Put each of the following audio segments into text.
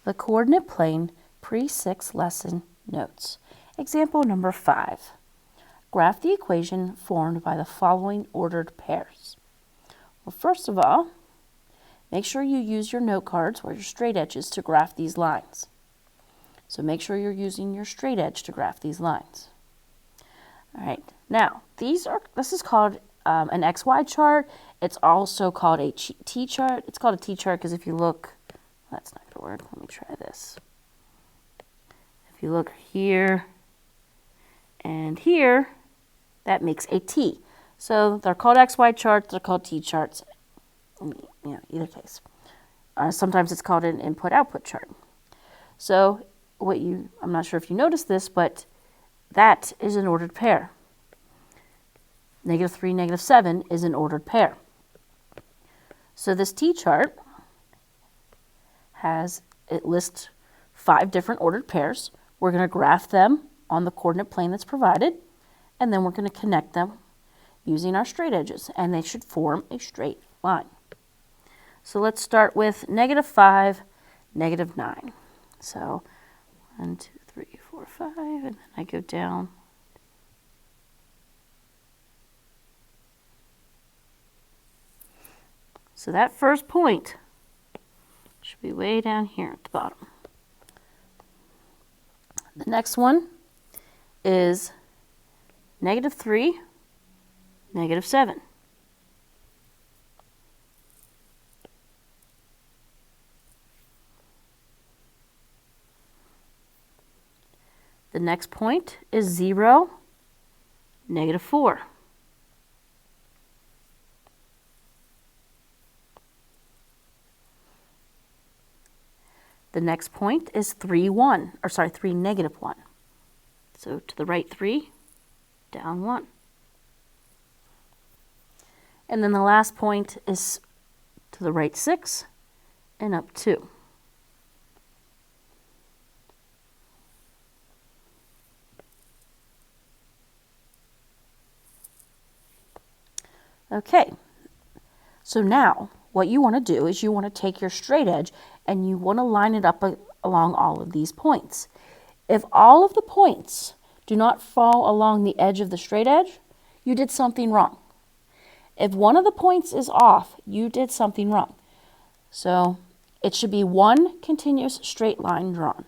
The coordinate plane Pre-6 lesson notes. Example number 5. Graph the equation formed by the following ordered pairs. Well, first of all, make sure you use your note cards or your straight edges to graph these lines. So make sure you're using your straight edge to graph these lines. All right, now this is called an XY chart. It's also called a T chart. It's called a T chart because if you look, that's not going to work. Let me try this. If you look here and here, that makes a T. So they're called XY charts. They're called T charts. Either case. Sometimes it's called an input-output chart. So I'm not sure if you noticed this, but that is an ordered pair. -3, -7 is an ordered pair. So this T chart it lists 5 different ordered pairs. We're going to graph them on the coordinate plane that's provided, and then we're going to connect them using our straight edges, and they should form a straight line. So let's start with -5, -9. So 1, 2, 3, 4, 5, and then I go down. So that first point should be way down here at the bottom. The next one is -3, -7. The next point is 0, -4. The next point is 3, 1, or sorry, 3, -1. So to the right 3, down 1. And then the last point is to the right 6 and up 2. Okay, so now what you want to do is you want to take your straight edge and you want to line it up along all of these points. If all of the points do not fall along the edge of the straight edge, you did something wrong. If one of the points is off, you did something wrong. So it should be one continuous straight line drawn.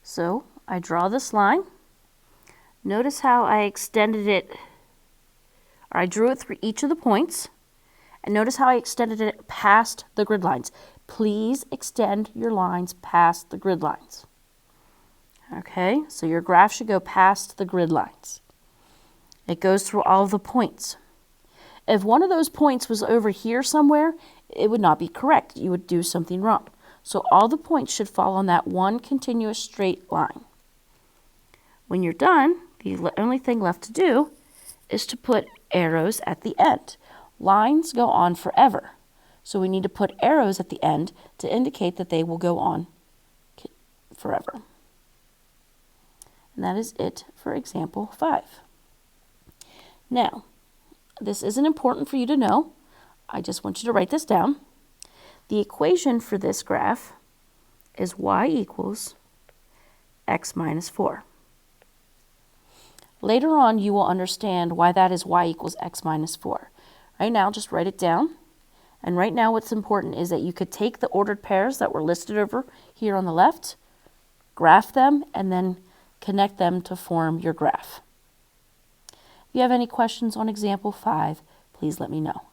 So I draw this line. Notice how I extended it, or I drew it through each of the points, and notice how I extended it past the grid lines. Please extend your lines past the grid lines. Okay, so your graph should go past the grid lines. It goes through all of the points. If one of those points was over here somewhere, it would not be correct. You would do something wrong. So all the points should fall on that one continuous straight line. When you're done, the only thing left to do is to put arrows at the end. Lines go on forever. So we need to put arrows at the end to indicate that they will go on forever. And that is it for example 5. Now, this isn't important for you to know. I just want you to write this down. The equation for this graph is y equals x minus 4. Later on, you will understand why that is y equals x minus 4. Right now, just write it down. And right now, what's important is that you could take the ordered pairs that were listed over here on the left, graph them, and then connect them to form your graph. If you have any questions on example 5, please let me know.